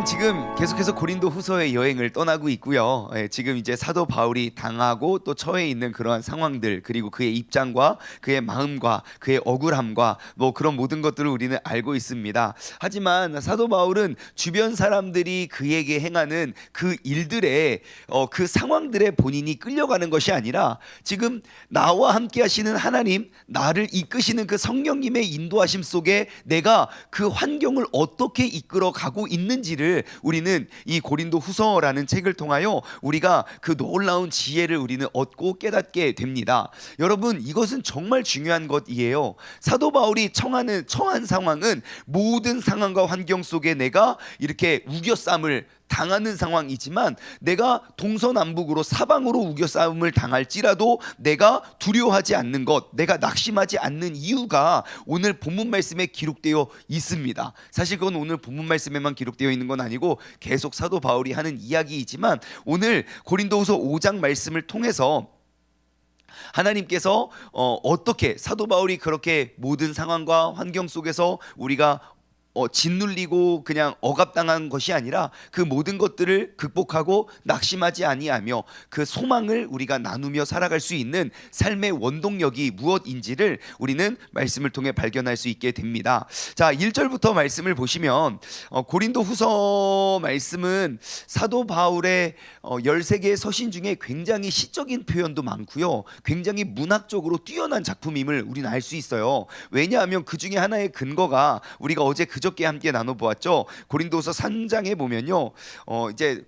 우리는 지금 계속해서 고린도 후서의 여행을 떠나고 있고요. 지금 이제 사도 바울이 당하고 또 처해 있는 그러한 상황들, 그리고 그의 입장과 그의 마음과 그의 억울함과 뭐 그런 모든 것들을 우리는 알고 있습니다. 하지만 사도 바울은 주변 사람들이 그에게 행하는 그 일들에 그 상황들에 본인이 끌려가는 것이 아니라 지금 나와 함께 하시는 하나님, 나를 이끄시는 그 성령님의 인도하심 속에 내가 그 환경을 어떻게 이끌어 가고 있는지를 우리는 이 고린도 후서라는 책을 통하여 우리가 그 놀라운 지혜를 우리는 얻고 깨닫게 됩니다. 여러분, 이것은 정말 중요한 것이에요. 사도 바울이 처한 상황은 모든 상황과 환경 속에 내가 이렇게 우겨쌈을 당하는 상황이지만 내가 동서남북으로 사방으로 우겨싸움을 당할지라도 내가 두려워하지 않는 것, 내가 낙심하지 않는 이유가 오늘 본문 말씀에 기록되어 있습니다. 사실 그건 오늘 본문 말씀에만 기록되어 있는 건 아니고 계속 사도 바울이 하는 이야기이지만 오늘 고린도후서 5장 말씀을 통해서 하나님께서 어떻게 사도 바울이 그렇게 모든 상황과 환경 속에서 우리가 짓눌리고 그냥 억압당한 것이 아니라 그 모든 것들을 극복하고 낙심하지 아니하며 그 소망을 우리가 나누며 살아갈 수 있는 삶의 원동력이 무엇인지를 우리는 말씀을 통해 발견할 수 있게 됩니다. 자, 1절부터 말씀을 보시면 고린도 후서 말씀은 사도 바울의 13개의 서신 중에 굉장히 시적인 표현도 많고요, 굉장히 문학적으로 뛰어난 작품임을 우리는 알 수 있어요. 왜냐하면 그 중에 하나의 근거가 우리가 어제 그저께 함께 나눠보았죠. 고린도서 3장에 보면요, 이제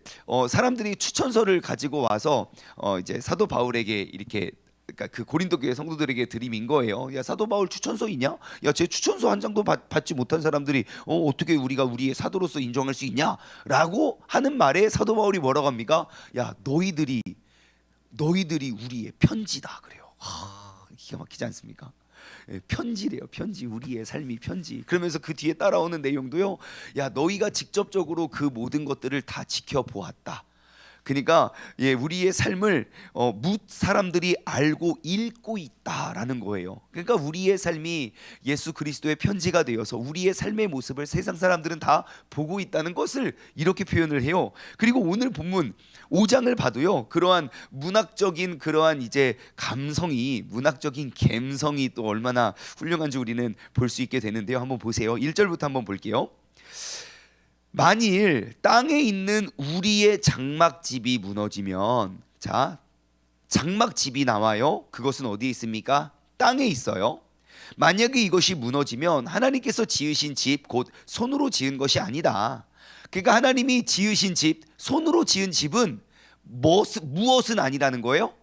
사람들이 추천서를 가지고 와서 이제 사도 바울에게 이렇게, 그러니까 그 고린도 교회 성도들에게 들이민 거예요. 야, 사도 바울 추천서 있냐? 야, 제 추천서 한 장도 받지 못한 사람들이 어떻게 우리가 우리의 사도로서 인정할 수 있냐? 라고 하는 말에 사도 바울이 뭐라고 합니까? 야, 너희들이 우리의 편지다 그래요. 기가 막히지 않습니까? 편지래요. 편지, 우리의 삶이 편지. 그러면서 그 뒤에 따라오는 내용도요, 야, 너희가 직접적으로 그 모든 것들을 다 지켜보았다. 그러니까 우리의 삶을 뭇 사람들이 알고 읽고 있다라는 거예요. 그러니까 우리의 삶이 예수 그리스도의 편지가 되어서 우리의 삶의 모습을 세상 사람들은 다 보고 있다는 것을 이렇게 표현을 해요. 그리고 오늘 본문 5장을 봐도요, 그러한 문학적인 그러한 이제 감성이, 문학적인 감성이 또 얼마나 훌륭한지 우리는 볼 수 있게 되는데요. 한번 보세요. 1절부터 한번 볼게요. 만일 땅에 있는 우리의 장막집이 무너지면, 자, 장막집이 나와요. 그것은 어디에 있습니까? 땅에 있어요. 만약에 이것이 무너지면 하나님께서 지으신 집, 곧 손으로 지은 것이 아니다. 그러니까 하나님이 지으신 집, 손으로 지은 집은 무엇은 아니라는 거예요?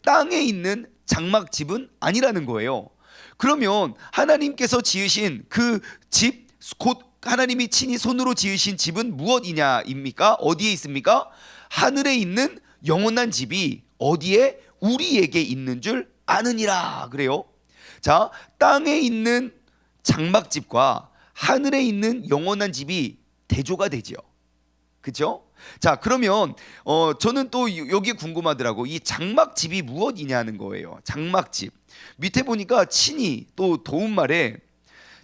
땅에 있는 장막집은 아니라는 거예요. 그러면 하나님께서 지으신 그 집, 곧 하나님이 친히 손으로 지으신 집은 무엇이냐입니까? 어디에 있습니까? 하늘에 있는 영원한 집이 어디에? 우리에게 있는 줄 아느니라 그래요. 자, 땅에 있는 장막집과 하늘에 있는 영원한 집이 대조가 되죠. 그렇죠? 자, 그러면 저는 또 여기 궁금하더라고. 이 장막집이 무엇이냐는 거예요. 장막집 밑에 보니까 친히 또 도움말에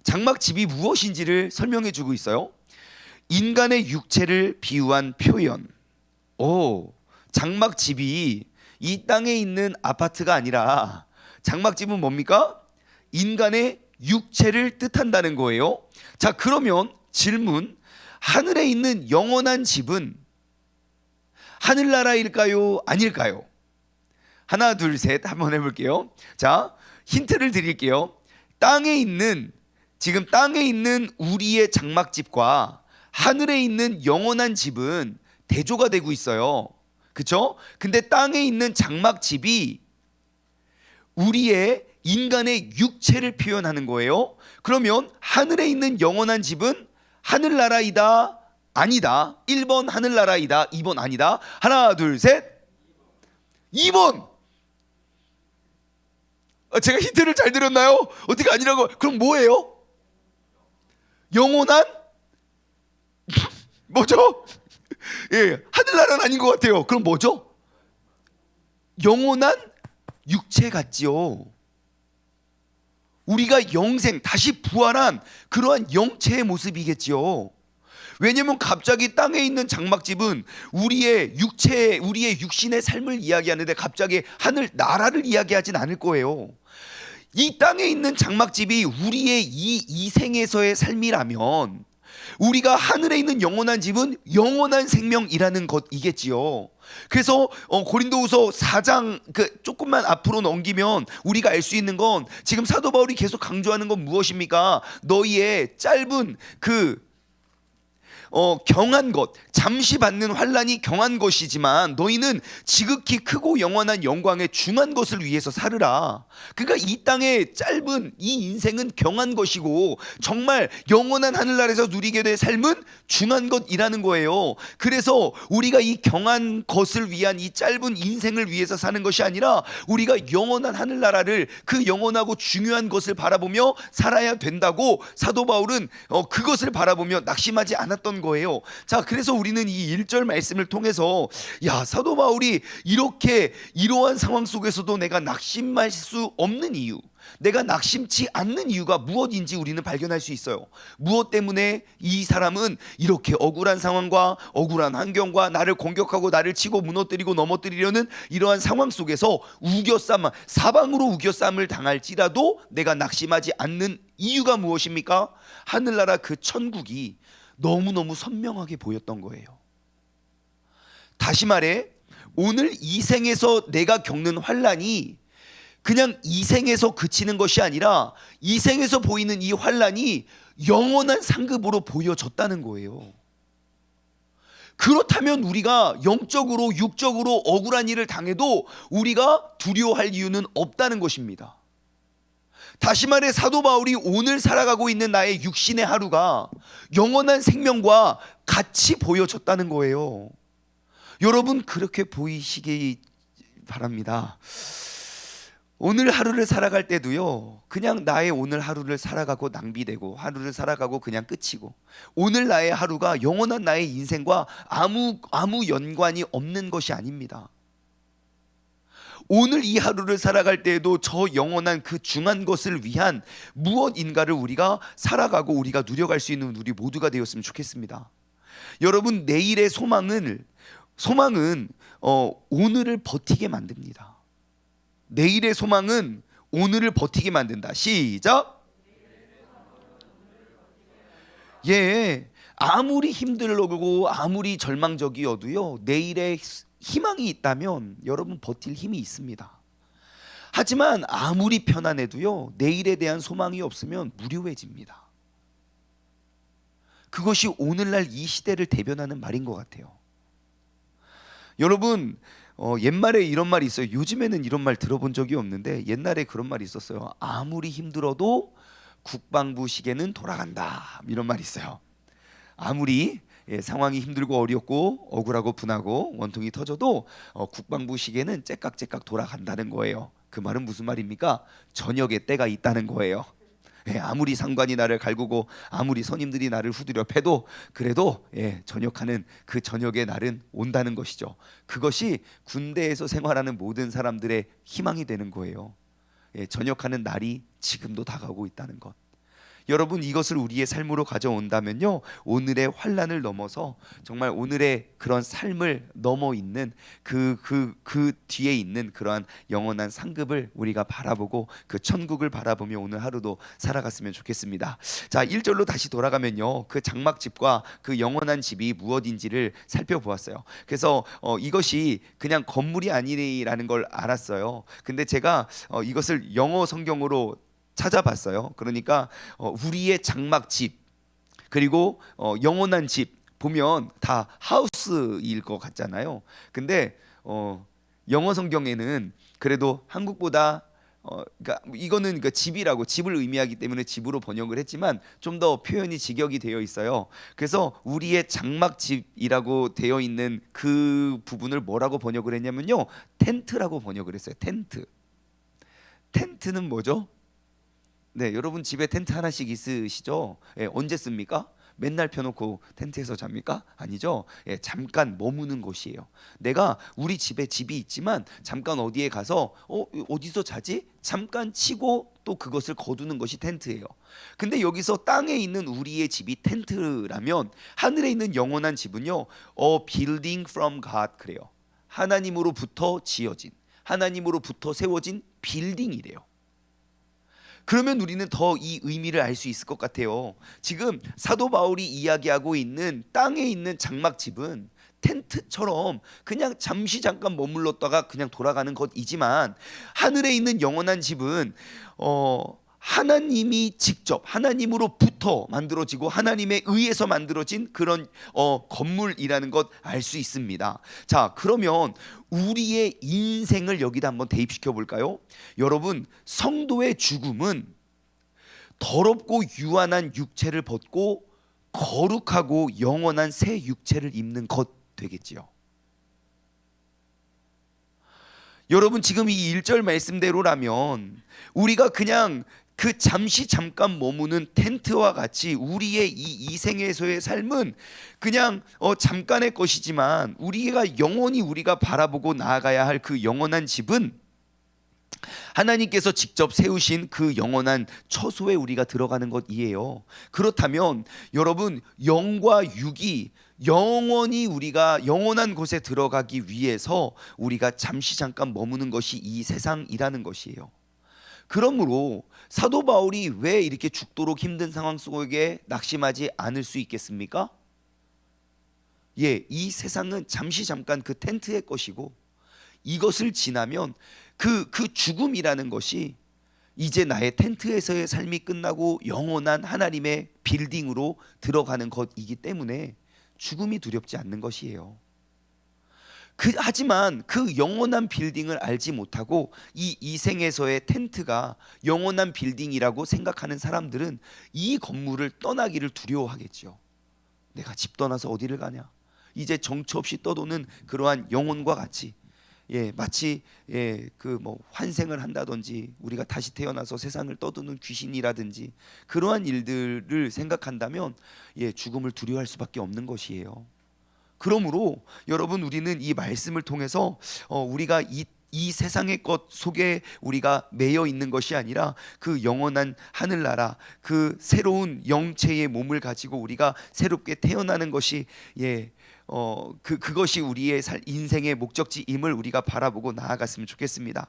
장막집이 무엇인지를 설명해 주고 있어요. 인간의 육체를 비유한 표현. 장막집이 이 땅에 있는 아파트가 아니라 장막집은 뭡니까? 인간의 육체를 뜻한다는 거예요. 자, 그러면 질문, 하늘에 있는 영원한 집은 하늘나라일까요? 아닐까요? 하나, 둘, 셋 한번 해볼게요. 자, 힌트를 드릴게요. 지금 땅에 있는 우리의 장막집과 하늘에 있는 영원한 집은 대조가 되고 있어요. 그렇죠? 근데 땅에 있는 장막집이 우리의 인간의 육체를 표현하는 거예요. 그러면 하늘에 있는 영원한 집은 하늘나라이다, 아니다. 1번 하늘나라이다, 2번 아니다. 하나, 둘, 셋. 2번. 제가 힌트를 잘 드렸나요? 어떻게 아니라고? 그럼 뭐예요? 영원한 뭐죠? 하늘나라는 아닌 것 같아요. 그럼 뭐죠? 영원한 육체 같지요. 우리가 영생, 다시 부활한 그러한 영체의 모습이겠지요. 왜냐면 갑자기 땅에 있는 장막집은 우리의 육체, 우리의 육신의 삶을 이야기하는데 갑자기 하늘 나라를 이야기하진 않을 거예요. 이 땅에 있는 장막집이 우리의 이 생에서의 삶이라면 우리가 하늘에 있는 영원한 집은 영원한 생명이라는 것이겠지요. 그래서 고린도후서 4장 조금만 앞으로 넘기면 우리가 알 수 있는 건 지금 사도 바울이 계속 강조하는 건 무엇입니까? 너희의 짧은 경한 것, 잠시 받는 환난이 경한 것이지만 너희는 지극히 크고 영원한 영광의 중한 것을 위해서 살으라. 그러니까 이 땅의 짧은 이 인생은 경한 것이고 정말 영원한 하늘나라에서 누리게 될 삶은 중한 것이라는 거예요. 그래서 우리가 이 경한 것을 위한 이 짧은 인생을 위해서 사는 것이 아니라 우리가 영원한 하늘나라를, 그 영원하고 중요한 것을 바라보며 살아야 된다고 사도 바울은 그것을 바라보며 낙심하지 않았던 거예요. 자, 그래서 우리는 이 1절 말씀을 통해서 야, 사도 바울이 이렇게 이러한 상황 속에서도 내가 낙심할 수 없는 이유, 내가 낙심치 않는 이유가 무엇인지 우리는 발견할 수 있어요. 무엇 때문에 이 사람은 이렇게 억울한 상황과 억울한 환경과 나를 공격하고 나를 치고 무너뜨리고 넘어뜨리려는 이러한 상황 속에서 사방으로 우겨쌈을 당할지라도 내가 낙심하지 않는 이유가 무엇입니까? 하늘나라 그 천국이 너무너무 선명하게 보였던 거예요. 다시 말해, 오늘 이 생에서 내가 겪는 환난이 그냥 이 생에서 그치는 것이 아니라 이 생에서 보이는 이 환난이 영원한 상급으로 보여졌다는 거예요. 그렇다면 우리가 영적으로 육적으로 억울한 일을 당해도 우리가 두려워할 이유는 없다는 것입니다. 다시 말해, 사도 바울이 오늘 살아가고 있는 나의 육신의 하루가 영원한 생명과 같이 보여졌다는 거예요. 여러분, 그렇게 보이시기 바랍니다. 오늘 하루를 살아갈 때도요, 그냥 나의 오늘 하루를 살아가고 낭비되고 하루를 살아가고 그냥 끝이고, 오늘 나의 하루가 영원한 나의 인생과 아무 연관이 없는 것이 아닙니다. 오늘 이 하루를 살아갈 때에도 저 영원한 그 중한 것을 위한 무엇인가를 우리가 살아가고 우리가 누려갈 수 있는 우리 모두가 되었으면 좋겠습니다. 여러분, 내일의 소망은 오늘을 버티게 만듭니다. 내일의 소망은 오늘을 버티게 만든다. 시작. 예, 아무리 힘들고 아무리 절망적이어도요, 내일의 희망이 있다면 여러분 버틸 힘이 있습니다. 하지만 아무리 편안해도요, 내일에 대한 소망이 없으면 무료해집니다. 그것이 오늘날 이 시대를 대변하는 말인 것 같아요. 여러분, 옛말에 이런 말이 있어요. 요즘에는 이런 말 들어본 적이 없는데 옛날에 그런 말이 있었어요. 아무리 힘들어도 국방부 시계는 돌아간다, 이런 말이 있어요. 아무리 상황이 힘들고 어렵고 억울하고 분하고 원통이 터져도 국방부 시계는 째깍째깍 돌아간다는 거예요. 그 말은 무슨 말입니까? 저녁의 때가 있다는 거예요. 아무리 상관이 나를 갈구고 아무리 선임들이 나를 후드려 패도 그래도 전역하는 그 저녁의 날은 온다는 것이죠. 그것이 군대에서 생활하는 모든 사람들의 희망이 되는 거예요. 전역하는 날이 지금도 다가오고 있다는 것. 여러분, 이것을 우리의 삶으로 가져온다면요, 오늘의 환난을 넘어서 정말 오늘의 그런 삶을 넘어 있는 그 뒤에 있는 그러한 영원한 상급을 우리가 바라보고 그 천국을 바라보며 오늘 하루도 살아갔으면 좋겠습니다. 자, 1절로 다시 돌아가면요, 그 장막집과 그 영원한 집이 무엇인지를 살펴보았어요. 그래서 이것이 그냥 건물이 아니라는 걸 알았어요. 근데 제가 이것을 영어 성경으로 찾아봤어요. 그러니까 우리의 장막집 그리고 영원한 집 보면 다 하우스일 것 같잖아요. 근데 영어 성경에는 그래도 한국보다 그러니까 이거는 그 집이라고, 집을 의미하기 때문에 집으로 번역을 했지만 좀 더 표현이 직역이 되어 있어요. 그래서 우리의 장막집이라고 되어 있는 그 부분을 뭐라고 번역을 했냐면요, 텐트라고 번역을 했어요. 텐트는 뭐죠? 네, 여러분 집에 텐트 하나씩 있으시죠? 언제 씁니까? 맨날 펴놓고 텐트에서 잡니까? 아니죠. 예, 잠깐 머무는 곳이에요. 내가 우리 집에 집이 있지만 잠깐 어디에 가서 어디서 자지? 잠깐 치고 또 그것을 거두는 것이 텐트예요. 근데 여기서 땅에 있는 우리의 집이 텐트라면 하늘에 있는 영원한 집은요, building from God 그래요. 하나님으로부터 지어진, 하나님으로부터 세워진 빌딩이래요. 그러면 우리는 더 이 의미를 알 수 있을 것 같아요. 지금 사도 바울이 이야기하고 있는 땅에 있는 장막집은 텐트처럼 그냥 잠깐 머물렀다가 그냥 돌아가는 것이지만, 하늘에 있는 영원한 집은 하나님이 직접 하나님으로부터 만들어지고 하나님에 의해서 만들어진 그런 건물이라는 것 알 수 있습니다. 자, 그러면 우리의 인생을 여기다 한번 대입시켜 볼까요? 여러분, 성도의 죽음은 더럽고 유한한 육체를 벗고 거룩하고 영원한 새 육체를 입는 것 되겠지요. 여러분, 지금 이 1절 말씀대로라면 우리가 그냥 그 잠깐 머무는 텐트와 같이 우리의 이 이생에서의 삶은 그냥 잠깐의 것이지만, 우리가 영원히 우리가 바라보고 나아가야 할 그 영원한 집은 하나님께서 직접 세우신 그 영원한 처소에 우리가 들어가는 것이에요. 그렇다면 여러분, 영과 육이 영원히 우리가 영원한 곳에 들어가기 위해서 우리가 잠깐 머무는 것이 이 세상이라는 것이에요. 그러므로 사도 바울이 왜 이렇게 죽도록 힘든 상황 속에 낙심하지 않을 수 있겠습니까? 예, 이 세상은 잠깐 그 텐트의 것이고, 이것을 지나면 그 죽음이라는 것이 이제 나의 텐트에서의 삶이 끝나고 영원한 하나님의 빌딩으로 들어가는 것이기 때문에 죽음이 두렵지 않는 것이에요. 하지만 그 영원한 빌딩을 알지 못하고 이 이생에서의 텐트가 영원한 빌딩이라고 생각하는 사람들은 이 건물을 떠나기를 두려워하겠죠. 내가 집 떠나서 어디를 가냐? 이제 정처 없이 떠도는 그러한 영혼과 같이, 마치 그 환생을 한다든지 우리가 다시 태어나서 세상을 떠도는 귀신이라든지 그러한 일들을 생각한다면 죽음을 두려워할 수밖에 없는 것이에요. 그러므로 여러분, 우리는 이 말씀을 통해서 우리가 이 세상의 것 속에 우리가 매여 있는 것이 아니라 그 영원한 하늘나라, 그 새로운 영체의 몸을 가지고 우리가 새롭게 태어나는 것이 그것이 우리의 인생의 목적지임을 우리가 바라보고 나아갔으면 좋겠습니다.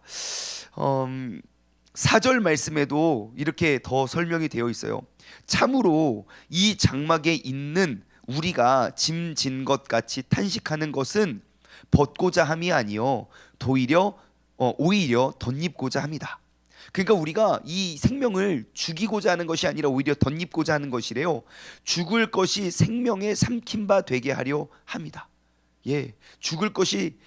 4절 말씀에도 이렇게 더 설명이 되어 있어요. 참으로 이 장막에 있는 우리가 짐진 것 같이 탄식하는 것은 벗고자 함이 아니요 오히려 덧입고자 합니다. 그러니까 우리가 이 생명을 죽이고자 하는 것이 아니라 오히려 덧입고자 하는 것이래요. 죽을 것이 생명에 삼킨 바 되게 하려 합니다. 죽을 것이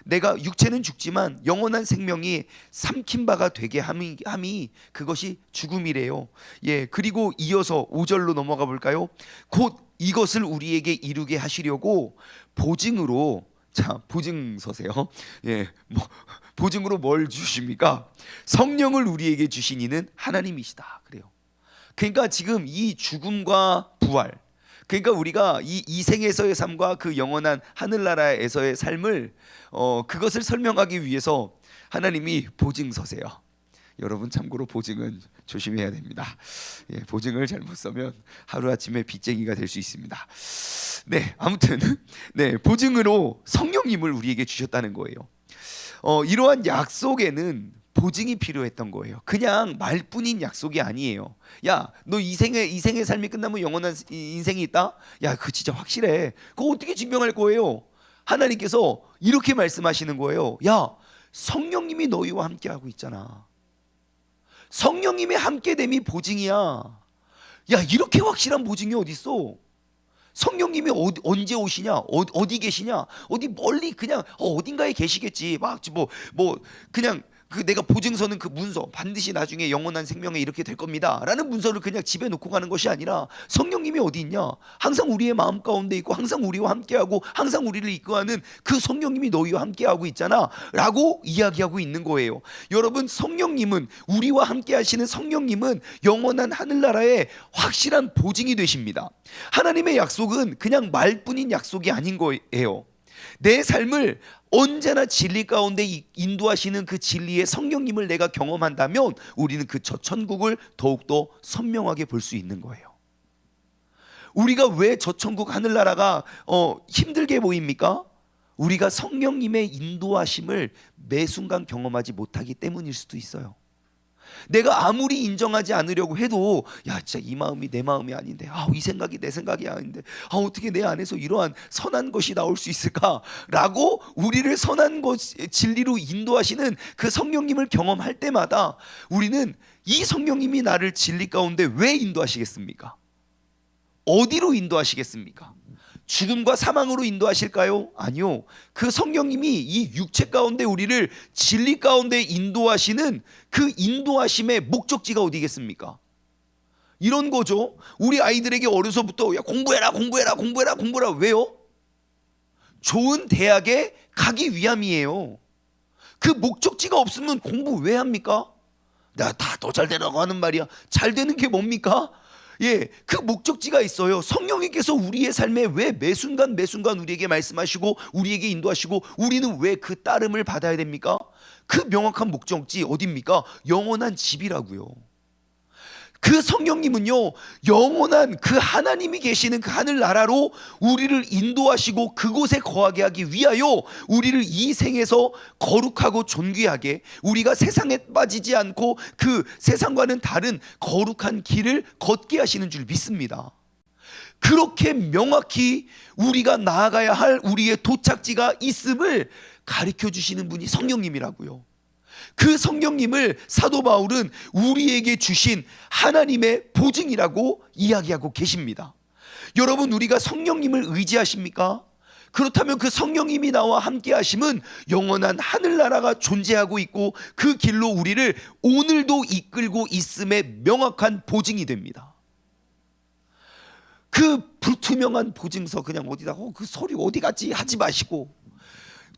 내가 육체는 죽지만 영원한 생명이 삼킨 바가 되게 함이 그것이 죽음이래요. 그리고 이어서 5절로 넘어가 볼까요? 곧 이것을 우리에게 이루게 하시려고 보증으로, 자, 보증서세요. 보증으로 뭘 주십니까? 성령을 우리에게 주신 이는 하나님이시다 그래요. 그러니까 지금 이 죽음과 부활, 그러니까 우리가 이 이생에서의 삶과 그 영원한 하늘나라에서의 삶을 그것을 설명하기 위해서 하나님이 보증서세요. 여러분, 참고로 보증은 조심해야 됩니다. 보증을 잘못 써면 하루아침에 빚쟁이가 될 수 있습니다. 아무튼 보증으로 성령님을 우리에게 주셨다는 거예요. 이러한 약속에는 보증이 필요했던 거예요. 그냥 말뿐인 약속이 아니에요. 야, 너 이생의 삶이 끝나면 영원한 인생이 있다? 야, 그거 진짜 확실해. 그거 어떻게 증명할 거예요? 하나님께서 이렇게 말씀하시는 거예요. 야, 성령님이 너희와 함께하고 있잖아. 성령님의 함께됨이 보증이야. 야, 이렇게 확실한 보증이 어디 있어? 성령님이 언제 오시냐? 어디 계시냐? 어디 멀리 그냥 어딘가에 계시겠지. 막 그냥 그 내가 보증서는 그 문서 반드시 나중에 영원한 생명에 이렇게 될 겁니다 라는 문서를 그냥 집에 놓고 가는 것이 아니라 성령님이 어디 있냐? 항상 우리의 마음 가운데 있고 항상 우리와 함께하고 항상 우리를 이끌어가는 그 성령님이 너희와 함께하고 있잖아 라고 이야기하고 있는 거예요. 여러분, 성령님은, 우리와 함께 하시는 성령님은 영원한 하늘나라의 확실한 보증이 되십니다. 하나님의 약속은 그냥 말뿐인 약속이 아닌 거예요. 내 삶을 언제나 진리 가운데 인도하시는 그 진리의 성령님을 내가 경험한다면 우리는 그 첫 천국을 더욱더 선명하게 볼 수 있는 거예요. 우리가 왜 저 천국 하늘나라가 힘들게 보입니까? 우리가 성령님의 인도하심을 매 순간 경험하지 못하기 때문일 수도 있어요. 내가 아무리 인정하지 않으려고 해도 야 진짜 이 마음이 내 마음이 아닌데, 이 생각이 내 생각이 아닌데, 어떻게 내 안에서 이러한 선한 것이 나올 수 있을까라고 우리를 선한 것 진리로 인도하시는 그 성령님을 경험할 때마다 우리는 이 성령님이 나를 진리 가운데 왜 인도하시겠습니까? 어디로 인도하시겠습니까? 죽음과 사망으로 인도하실까요? 아니요. 그 성령님이 이 육체 가운데 우리를 진리 가운데 인도하시는 그 인도하심의 목적지가 어디겠습니까? 이런 거죠. 우리 아이들에게 어려서부터 야, 공부해라 공부해라 공부해라 공부해라. 왜요? 좋은 대학에 가기 위함이에요. 그 목적지가 없으면 공부 왜 합니까? 나 다 더 잘 되라고 하는 말이야. 잘 되는 게 뭡니까? 그 목적지가 있어요. 성령님께서 우리의 삶에 왜 매 순간 우리에게 말씀하시고 우리에게 인도하시고 우리는 왜 그 따름을 받아야 됩니까? 그 명확한 목적지 어디입니까? 영원한 집이라고요. 그 성령님은요, 영원한 그 하나님이 계시는 그 하늘나라로 우리를 인도하시고 그곳에 거하게 하기 위하여 우리를 이 생에서 거룩하고 존귀하게, 우리가 세상에 빠지지 않고 그 세상과는 다른 거룩한 길을 걷게 하시는 줄 믿습니다. 그렇게 명확히 우리가 나아가야 할 우리의 도착지가 있음을 가르쳐 주시는 분이 성령님이라고요. 그 성령님을 사도 바울은 우리에게 주신 하나님의 보증이라고 이야기하고 계십니다. 여러분, 우리가 성령님을 의지하십니까? 그렇다면 그 성령님이 나와 함께 하심은 영원한 하늘나라가 존재하고 있고 그 길로 우리를 오늘도 이끌고 있음의 명확한 보증이 됩니다. 그 불투명한 보증서 그냥 어디다 그 서류 어디 갔지 하지 마시고,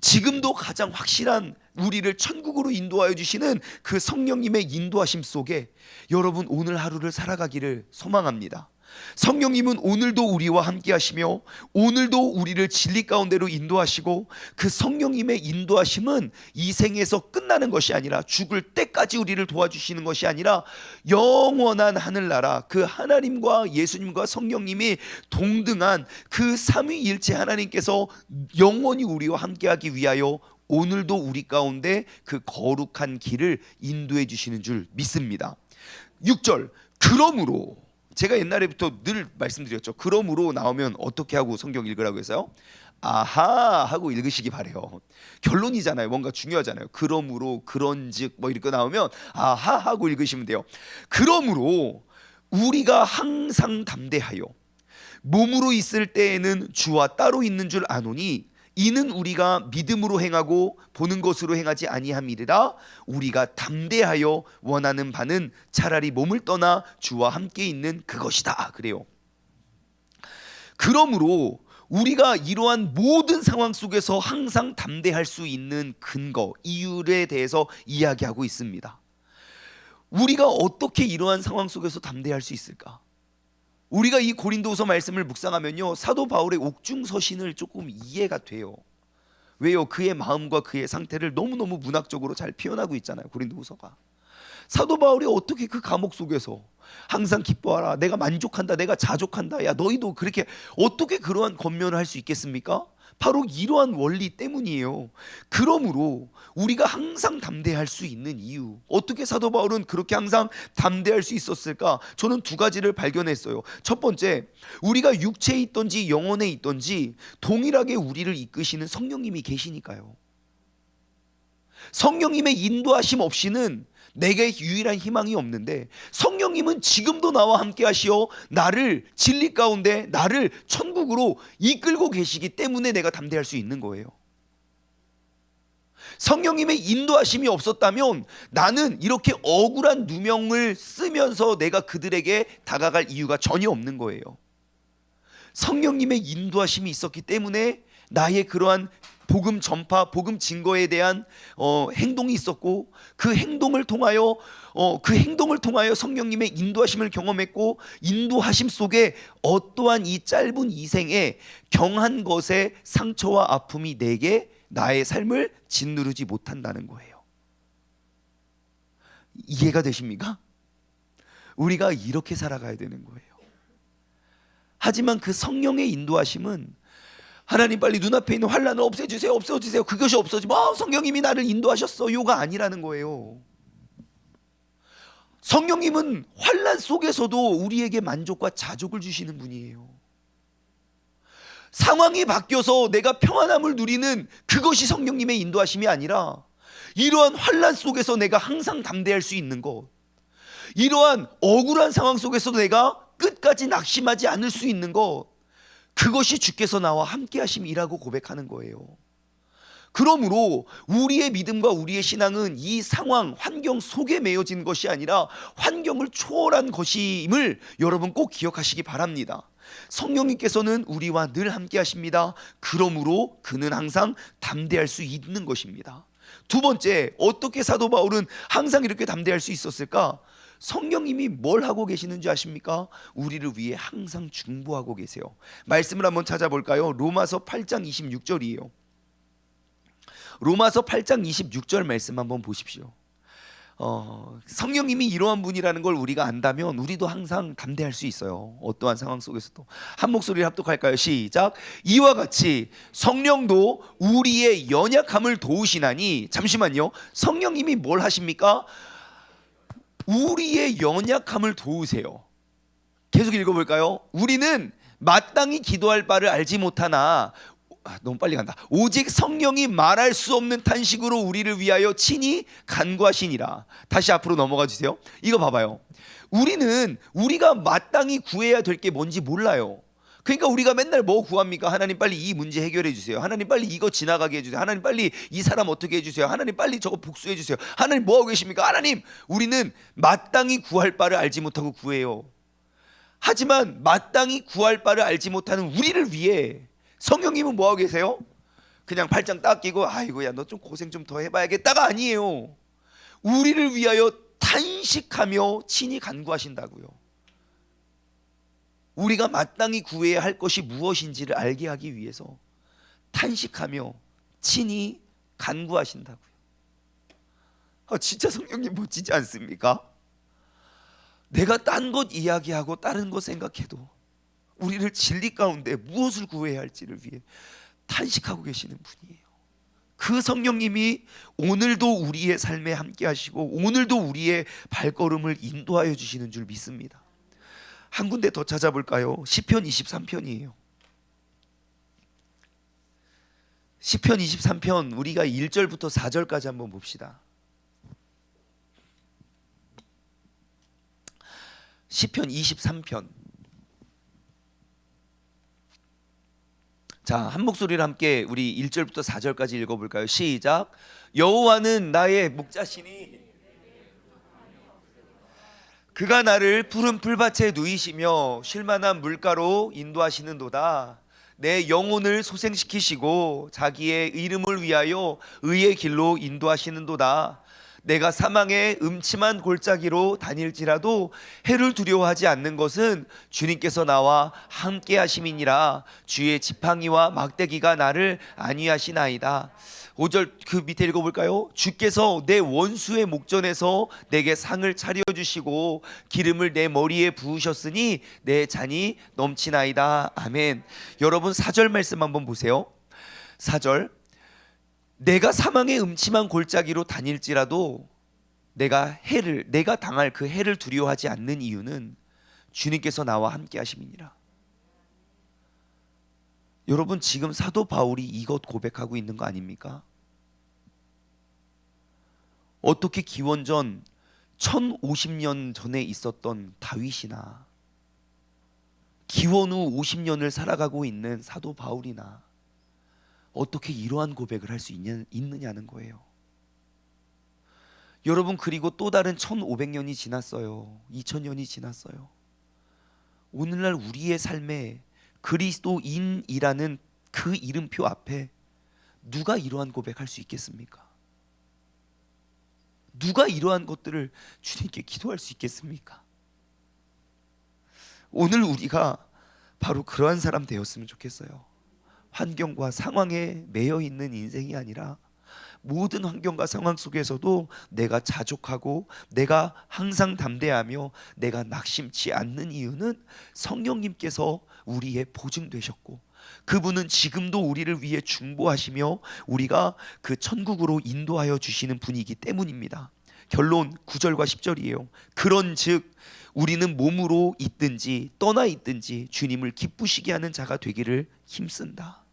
지금도 가장 확실한 우리를 천국으로 인도하여 주시는 그 성령님의 인도하심 속에 여러분 오늘 하루를 살아가기를 소망합니다. 성령님은 오늘도 우리와 함께 하시며 오늘도 우리를 진리 가운데로 인도하시고, 그 성령님의 인도하심은 이 생에서 끝나는 것이 아니라 죽을 때까지 우리를 도와주시는 것이 아니라 영원한 하늘나라, 그 하나님과 예수님과 성령님이 동등한 그 삼위일체 하나님께서 영원히 우리와 함께하기 위하여 오늘도 우리 가운데 그 거룩한 길을 인도해 주시는 줄 믿습니다. 6절, 그러므로, 제가 옛날에부터 늘 말씀드렸죠. 그러므로 나오면 어떻게 하고 성경 읽으라고 해서요? 아하 하고 읽으시기 바래요. 결론이잖아요. 뭔가 중요하잖아요. 그러므로, 그런즉 뭐 이렇게 나오면 아하 하고 읽으시면 돼요. 그러므로 우리가 항상 담대하여 몸으로 있을 때에는 주와 따로 있는 줄 아노니 이는 우리가 믿음으로 행하고 보는 것으로 행하지 아니함이라. 우리가 담대하여 원하는 바는 차라리 몸을 떠나 주와 함께 있는 그것이다. 그래요. 그러므로 우리가 이러한 모든 상황 속에서 항상 담대할 수 있는 근거, 이유에 대해서 이야기하고 있습니다. 우리가 어떻게 이러한 상황 속에서 담대할 수 있을까? 우리가 이 고린도후서 말씀을 묵상하면요, 사도 바울의 옥중서신을 조금 이해가 돼요. 왜요? 그의 마음과 그의 상태를 너무너무 문학적으로 잘 표현하고 있잖아요, 고린도후서가. 사도 바울이 어떻게 그 감옥 속에서 항상 기뻐하라, 내가 만족한다, 내가 자족한다, 야 너희도 그렇게 어떻게 그러한 권면을 할 수 있겠습니까? 바로 이러한 원리 때문이에요. 그러므로 우리가 항상 담대할 수 있는 이유, 어떻게 사도 바울은 그렇게 항상 담대할 수 있었을까? 저는 두 가지를 발견했어요. 첫 번째, 우리가 육체에 있던지 영혼에 있던지 동일하게 우리를 이끄시는 성령님이 계시니까요. 성령님의 인도하심 없이는 내게 유일한 희망이 없는데, 성령님은 지금도 나와 함께 하시어 나를 진리 가운데, 나를 천국으로 이끌고 계시기 때문에 내가 담대할 수 있는 거예요. 성령님의 인도하심이 없었다면 나는 이렇게 억울한 누명을 쓰면서 내가 그들에게 다가갈 이유가 전혀 없는 거예요. 성령님의 인도하심이 있었기 때문에 나의 그러한 복음 전파, 복음 증거에 대한 행동이 있었고, 그 행동을 통하여 성령님의 인도하심을 경험했고, 인도하심 속에 어떠한 이 짧은 이생에 경한 것의 상처와 아픔이 내게 나의 삶을 짓누르지 못한다는 거예요. 이해가 되십니까? 우리가 이렇게 살아가야 되는 거예요. 하지만 그 성령의 인도하심은 하나님 빨리 눈앞에 있는 환난을 없애주세요, 없애주세요, 그것이 없어지면 성령님이 나를 인도하셨어요가 아니라는 거예요. 성령님은 환난 속에서도 우리에게 만족과 자족을 주시는 분이에요. 상황이 바뀌어서 내가 평안함을 누리는 그것이 성령님의 인도하심이 아니라, 이러한 환난 속에서 내가 항상 담대할 수 있는 것, 이러한 억울한 상황 속에서도 내가 끝까지 낙심하지 않을 수 있는 것, 그것이 주께서 나와 함께 하심이라고 고백하는 거예요. 그러므로 우리의 믿음과 우리의 신앙은 이 상황, 환경 속에 매여진 것이 아니라 환경을 초월한 것임을 여러분 꼭 기억하시기 바랍니다. 성령님께서는 우리와 늘 함께 하십니다. 그러므로 그는 항상 담대할 수 있는 것입니다. 두 번째, 어떻게 사도 바울은 항상 이렇게 담대할 수 있었을까? 성령님이 뭘 하고 계시는지 아십니까? 우리를 위해 항상 중보하고 계세요. 말씀을 한번 찾아볼까요? 로마서 8장 26절이에요. 로마서 8장 26절 말씀 한번 보십시오. 성령님이 이러한 분이라는 걸 우리가 안다면 우리도 항상 담대할 수 있어요. 어떠한 상황 속에서도. 한 목소리를 합독할까요? 시작. 이와 같이 성령도 우리의 연약함을 도우시나니. 잠시만요. 성령님이 뭘 하십니까? 우리의 연약함을 도우세요. 계속 읽어볼까요? 우리는 마땅히 기도할 바를 알지 못하나, 너무 빨리 간다. 오직 성령이 말할 수 없는 탄식으로 우리를 위하여 친히 간구하시니라. 다시 앞으로 넘어가 주세요. 이거 봐봐요. 우리가 마땅히 구해야 될 게 뭔지 몰라요. 그러니까 우리가 맨날 뭐 구합니까? 하나님 빨리 이 문제 해결해 주세요. 하나님 빨리 이거 지나가게 해주세요. 하나님 빨리 이 사람 어떻게 해주세요. 하나님 빨리 저거 복수해 주세요. 하나님 뭐 하고 계십니까? 하나님, 우리는 마땅히 구할 바를 알지 못하고 구해요. 하지만 마땅히 구할 바를 알지 못하는 우리를 위해 성령님은 뭐 하고 계세요? 그냥 발장 딱 끼고 아이고야 너 좀 고생 좀 더 해봐야겠다가 아니에요. 우리를 위하여 탄식하며 친히 간구하신다고요. 우리가 마땅히 구해야 할 것이 무엇인지를 알게 하기 위해서 탄식하며 친히 간구하신다고요. 진짜 성령님 멋지지 않습니까? 내가 딴 것 이야기하고 다른 것 생각해도 우리를 진리 가운데 무엇을 구해야 할지를 위해 탄식하고 계시는 분이에요. 그 성령님이 오늘도 우리의 삶에 함께 하시고 오늘도 우리의 발걸음을 인도하여 주시는 줄 믿습니다. 한 군데 더 찾아볼까요? 시편 23편이에요. 시편 23편 우리가 1절부터 4절까지 한번 봅시다. 시편 23편. 자, 한 목소리로 함께 우리 1절부터 4절까지 읽어볼까요? 시작. 여호와는 나의 목자시니 그가 나를 푸른 풀밭에 누이시며 쉴만한 물가로 인도하시는도다. 내 영혼을 소생시키시고 자기의 이름을 위하여 의의 길로 인도하시는도다. 내가 사망의 음침한 골짜기로 다닐지라도 해를 두려워하지 않는 것은 주님께서 나와 함께 하심이니라. 주의 지팡이와 막대기가 나를 안위하시나이다. 5절 그 밑에 읽어볼까요? 주께서 내 원수의 목전에서 내게 상을 차려주시고 기름을 내 머리에 부으셨으니 내 잔이 넘치나이다. 아멘. 여러분 4절 말씀 한번 보세요. 4절. 내가 사망의 음침한 골짜기로 다닐지라도 내가 당할 그 해를 두려워하지 않는 이유는 주님께서 나와 함께 하심이니라. 여러분 지금 사도 바울이 이것 고백하고 있는 거 아닙니까? 어떻게 기원전 1050년 전에 있었던 다윗이나 기원 후 50년을 살아가고 있는 사도 바울이나 어떻게 이러한 고백을 할 수 있느냐는 거예요. 여러분, 그리고 또 다른 1500년이 지났어요. 2000년이 지났어요. 오늘날 우리의 삶에 그리스도인이라는 그 이름표 앞에 누가 이러한 고백할 수 있겠습니까? 누가 이러한 것들을 주님께 기도할 수 있겠습니까? 오늘 우리가 바로 그러한 사람 되었으면 좋겠어요. 환경과 상황에 매여 있는 인생이 아니라 모든 환경과 상황 속에서도 내가 자족하고 내가 항상 담대하며 내가 낙심치 않는 이유는 성령님께서 우리의 보증 되셨고, 그분은 지금도 우리를 위해 중보하시며 우리가 그 천국으로 인도하여 주시는 분이기 때문입니다. 결론 9절과 10절이에요. 그런즉 우리는 몸으로 있든지 떠나 있든지 주님을 기쁘시게 하는 자가 되기를 힘쓴다.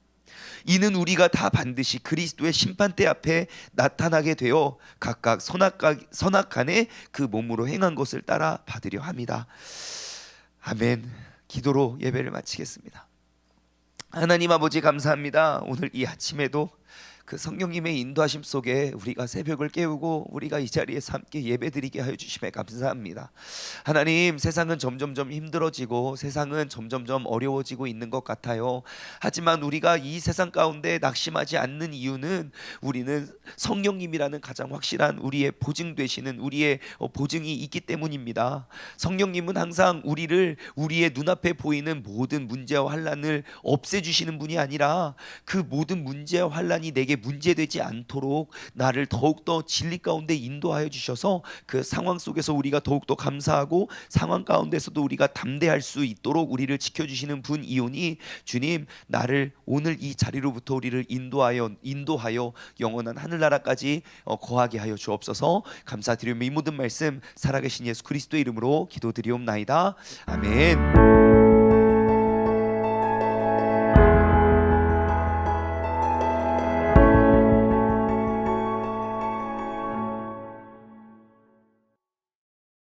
이는 우리가 다 반드시 그리스도의 심판대 앞에 나타나게 되어 각각 선악간에 그 몸으로 행한 것을 따라 받으려 합니다. 아멘. 기도로 예배를 마치겠습니다. 하나님 아버지, 감사합니다. 오늘 이 아침에도 그 성령님의 인도하심 속에 우리가 새벽을 깨우고 우리가 이 자리에서 함께 예배드리게 하여 주심에 감사합니다. 하나님, 세상은 점점점 힘들어지고 세상은 점점점 어려워지고 있는 것 같아요. 하지만 우리가 이 세상 가운데 낙심하지 않는 이유는 우리는 성령님이라는 가장 확실한 우리의 보증 되시는 우리의 보증이 있기 때문입니다. 성령님은 항상 우리의 눈앞에 보이는 모든 문제와 환난을 없애주시는 분이 아니라 그 모든 문제와 환난이 내게 문제되지 않도록 나를 더욱더 진리 가운데 인도하여 주셔서 그 상황 속에서 우리가 더욱더 감사하고 상황 가운데서도 우리가 담대할 수 있도록 우리를 지켜주시는 분이오니, 주님, 나를 오늘 이 자리로부터 우리를 인도하여 영원한 하늘나라까지 거하게 하여 주옵소서. 감사드리며 이 모든 말씀 살아계신 예수 그리스도의 이름으로 기도드리옵나이다. 아멘.